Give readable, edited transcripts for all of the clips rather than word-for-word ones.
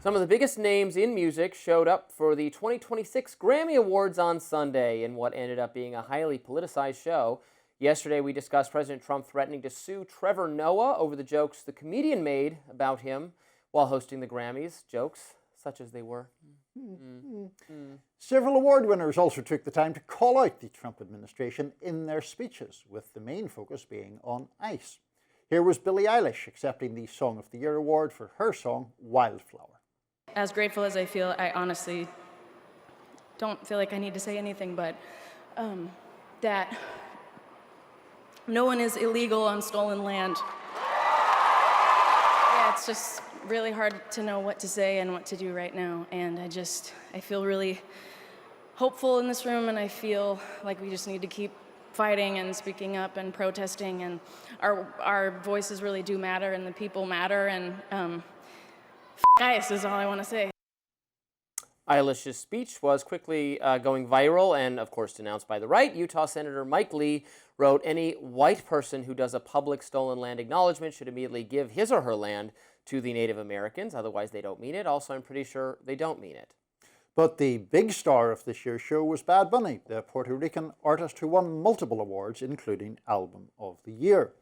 Some of the biggest names in music showed up for the 2026 Grammy Awards on Sunday in what ended up being a highly politicized show. Yesterday, we discussed President Trump threatening to sue Trevor Noah over the jokes the comedian made about him while hosting the Grammys, jokes such as they were. Several award winners also took the time to call out the Trump administration in their speeches, with the main focus being on ICE. Here was Billie Eilish accepting the Song of the Year award for her song, Wildflower. As grateful as I feel, I honestly don't feel like I need to say anything, but that no one is illegal on stolen land. Yeah, it's just really hard to know what to say and what to do right now, and I feel really hopeful in this room, and I feel like we just need to keep fighting and speaking up and protesting, and our voices really do matter, and the people matter, and guys is all I want to say. Eilish's speech was quickly going viral and, of course, denounced by the right. Utah Senator Mike Lee wrote, "Any white person who does a public stolen land acknowledgement should immediately give his or her land to the Native Americans. Otherwise, they don't mean it." Also, I'm pretty sure they don't mean it. But the big star of this year's show was Bad Bunny, the Puerto Rican artist who won multiple awards, including Album of the Year.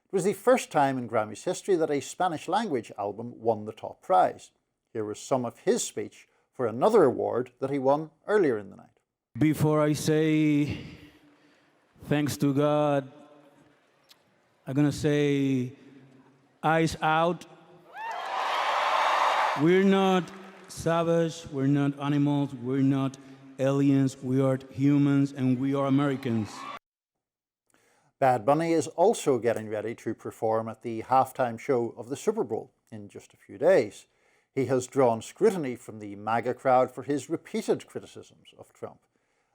It was the first time in Grammys history that a Spanish-language album won the top prize. Here was some of his speech for another award that he won earlier in the night. Before I say thanks to God, I'm gonna say eyes out. We're not savage, we're not animals, we're not aliens, we are humans, and we are Americans. Bad Bunny is also getting ready to perform at the halftime show of the Super Bowl in just a few days. He has drawn scrutiny from the MAGA crowd for his repeated criticisms of Trump.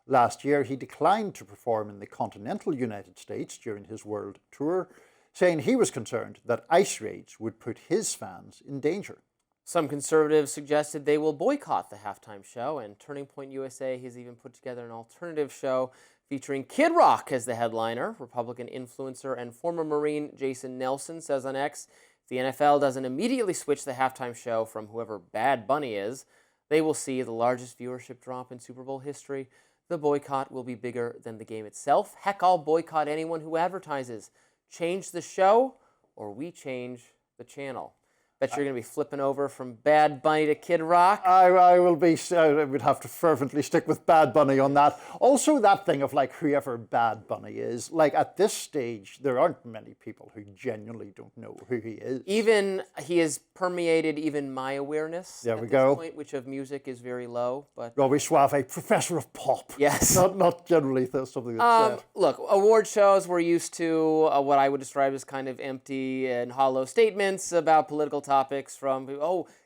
Last year, he declined to perform in the continental United States during his world tour, saying he was concerned that ICE raids would put his fans in danger. Some conservatives suggested they will boycott the halftime show, and Turning Point USA has even put together an alternative show featuring Kid Rock as the headliner. Republican influencer and former Marine Jason Nelson says on X, if the NFL doesn't immediately switch the halftime show from whoever Bad Bunny is, they will see the largest viewership drop in Super Bowl history. The boycott will be bigger than the game itself. Heck, I'll boycott anyone who advertises. Change the show, or we change the channel. Bet you're going to be flipping over from Bad Bunny to Kid Rock. I would have to fervently stick with Bad Bunny on that. Also, that thing of like whoever Bad Bunny is, like at this stage, there aren't many people who genuinely don't know who he is. Even he has permeated even my awareness. There we at go. This point, which of music is very low, but Robbie Suave, professor of pop. Yes. Not generally something that's said. Look, award shows, we're used to what I would describe as kind of empty and hollow statements about political topics from,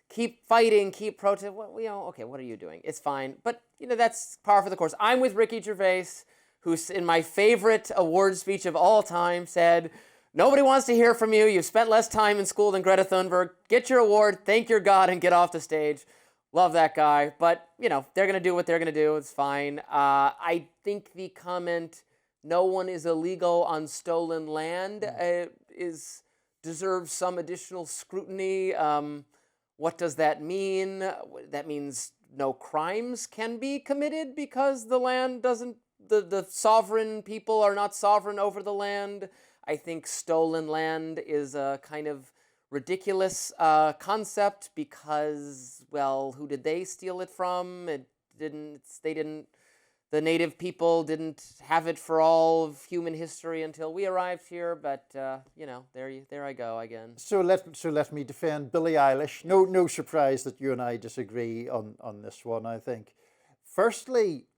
keep fighting, keep protesting. Well, okay, what are you doing? It's fine. But, that's par for the course. I'm with Ricky Gervais, who's in my favorite award speech of all time said, nobody wants to hear from you. You've spent less time in school than Greta Thunberg. Get your award, thank your God, and get off the stage. Love that guy. But, they're going to do what they're going to do. It's fine. I think the comment, no one is illegal on stolen land, deserves some additional scrutiny. What does that mean? That means no crimes can be committed because the land doesn't, the sovereign people are not sovereign over the land. I think stolen land is a kind of ridiculous concept because, well, who did they steal it from? The native people didn't have it for all of human history until we arrived here, but, there I go again. So let me defend Billie Eilish. No surprise that you and I disagree on this one, I think. Firstly,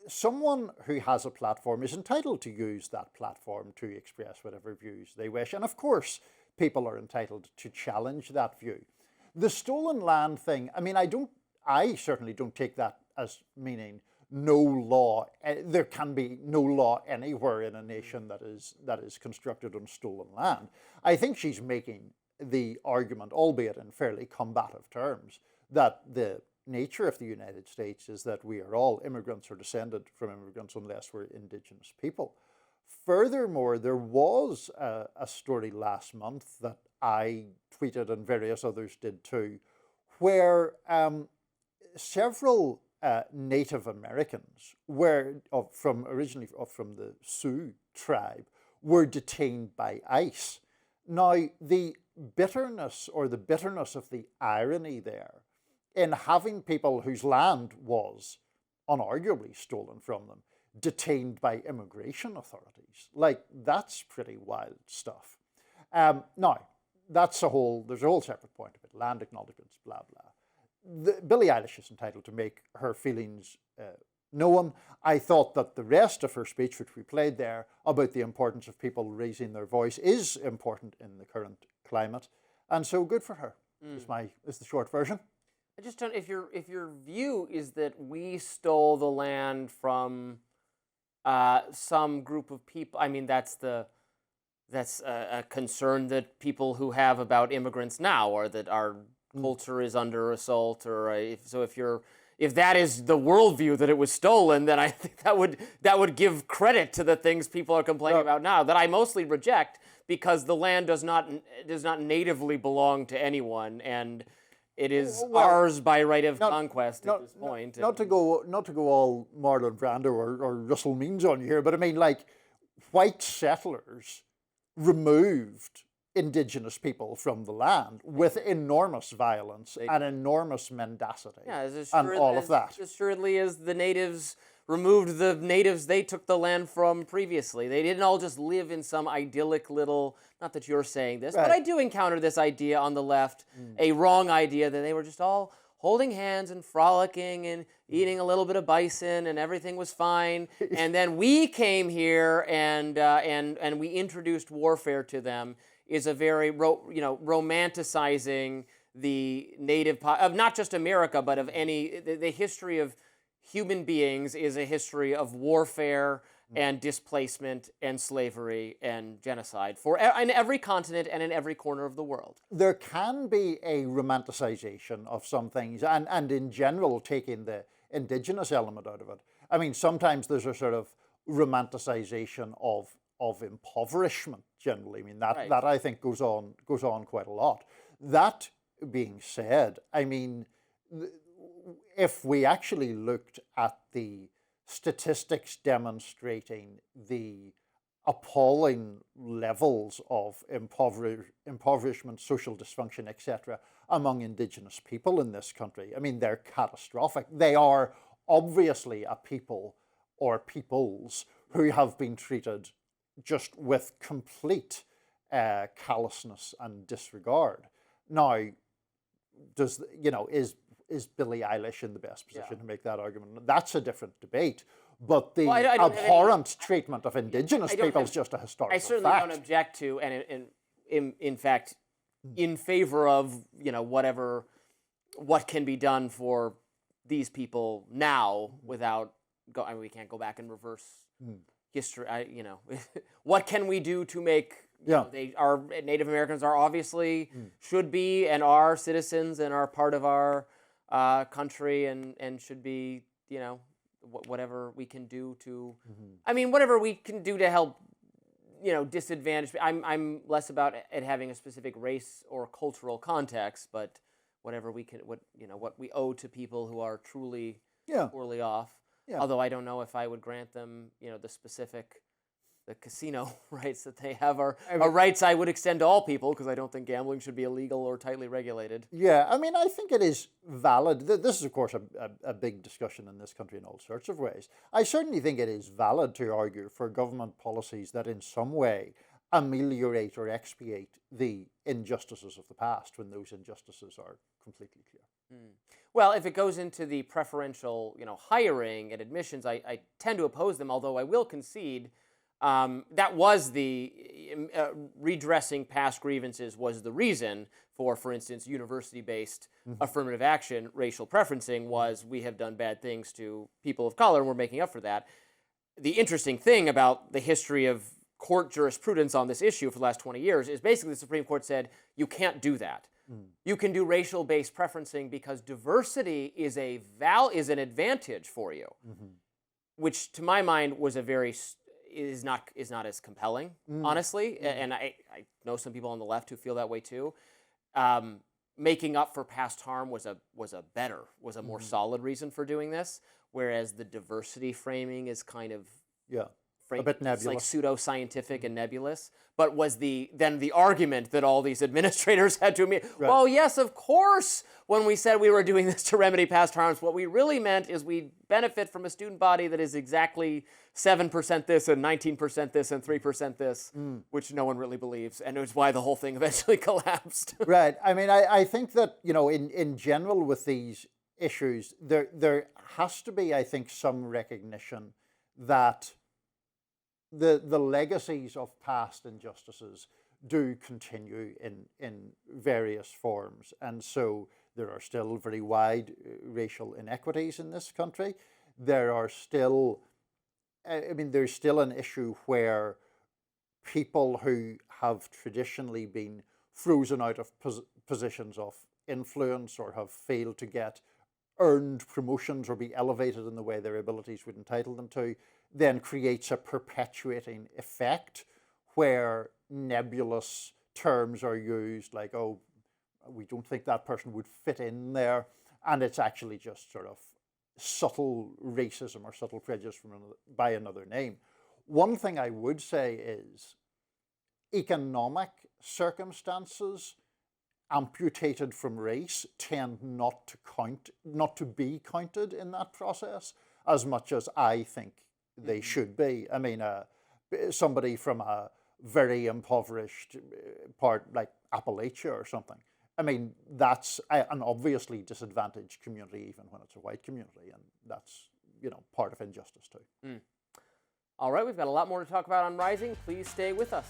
someone who has a platform is entitled to use that platform to express whatever views they wish. And of course, people are entitled to challenge that view. The stolen land thing, I certainly don't take that as meaning no law. There can be no law anywhere in a nation that is constructed on stolen land. I think she's making the argument, albeit in fairly combative terms, that the nature of the United States is that we are all immigrants or descended from immigrants unless we're indigenous people. Furthermore, there was a story last month that I tweeted and various others did too, where several Native Americans originally from the Sioux tribe were detained by ICE. Now, the bitterness of the irony there in having people whose land was unarguably stolen from them detained by immigration authorities, like, that's pretty wild stuff. Now, there's a whole separate point of it, land acknowledgements, blah, blah. Billie Eilish is entitled to make her feelings known. I thought that the rest of her speech, which we played there, about the importance of people raising their voice, is important in the current climate. And so good for her, is the short version. I just don't, if your view is that we stole the land from some group of people, I mean, that's a concern that people who have about immigrants now, or that our culture is under assault, or if that is the worldview, that it was stolen, then I think that would give credit to the things people are complaining about now, that I mostly reject, because the land does not natively belong to anyone, and it is ours by right of conquest at this point. Not to go all Marlon Brando or Russell Means on you here, but I mean, like, white settlers removed indigenous people from the land with enormous violence and enormous mendacity, and all of that. As assuredly as the natives removed the natives they took the land from previously. They didn't all just live in some idyllic little, not that you're saying this, but I do encounter this idea on the left, a wrong idea that they were just all holding hands and frolicking and eating a little bit of bison and everything was fine. And then we came here and we introduced warfare to them, is a very romanticizing the native of not just America, but of any the history of human beings is a history of warfare and displacement and slavery and genocide in every continent and in every corner of the world. There can be a romanticization of some things, and in general taking the indigenous element out of it. I mean, sometimes there's a sort of romanticization of impoverishment generally. I mean, that I think goes on quite a lot. That being said, I mean, if we actually looked at the statistics demonstrating the appalling levels of impoverishment, social dysfunction, etc., among indigenous people in this country, I mean, they're catastrophic. They are obviously a people or peoples who have been treated just with complete callousness and disregard. Now, is Billie Eilish in the best position to make that argument? That's a different debate. But the abhorrent treatment of indigenous people is just a historical fact. I certainly don't object to, and in fact, in favor of what can be done for these people now without I mean, we can't go back and reverse history. What can we do to make? Our Native Americans are obviously should be and are citizens and are part of our country and should be, whatever we can do to, I mean, whatever we can do to help, disadvantaged. I'm less about it having a specific race or cultural context, but whatever we can, what we owe to people who are truly poorly off. Yeah. Although I don't know if I would grant them, the casino rights that they have are rights I would extend to all people, because I don't think gambling should be illegal or tightly regulated. Yeah, I mean, I think it is valid. This is, of course, a big discussion in this country in all sorts of ways. I certainly think it is valid to argue for government policies that in some way ameliorate or expiate the injustices of the past when those injustices are completely clear. Well, if it goes into the preferential, hiring and admissions, I tend to oppose them, although I will concede that was the redressing past grievances was the reason for instance, university-based affirmative action, racial preferencing was we have done bad things to people of color and we're making up for that. The interesting thing about the history of court jurisprudence on this issue for the last 20 years is basically the Supreme Court said you can't do that. You can do racial-based preferencing because diversity is an advantage for you, which to my mind was is not as compelling, honestly. And I know some people on the left who feel that way too. making up for past harm was a more solid reason for doing this, whereas the diversity framing is kind of a bit nebulous. It's like pseudo-scientific and nebulous. But was then the argument that all these administrators had to admit, well, yes, of course, when we said we were doing this to remedy past harms, what we really meant is we benefit from a student body that is exactly 7% this and 19% this and 3% this, which no one really believes, and it was why the whole thing eventually collapsed. Right. I mean, I think that, in general with these issues, there has to be, I think, some recognition that the legacies of past injustices do continue in various forms. And so there are still very wide racial inequities in this country. There are still, there's still an issue where people who have traditionally been frozen out of positions of influence or have failed to get earned promotions or be elevated in the way their abilities would entitle them to, then creates a perpetuating effect where nebulous terms are used like, oh, we don't think that person would fit in there. And it's actually just sort of subtle racism or subtle prejudice by another name. One thing I would say is economic circumstances amputated from race tend not to be counted in that process as much as I think they should be. I mean, somebody from a very impoverished part like Appalachia or something, I mean, that's an obviously disadvantaged community even when it's a white community, and that's, part of injustice too. All right, we've got a lot more to talk about on Rising. Please stay with us.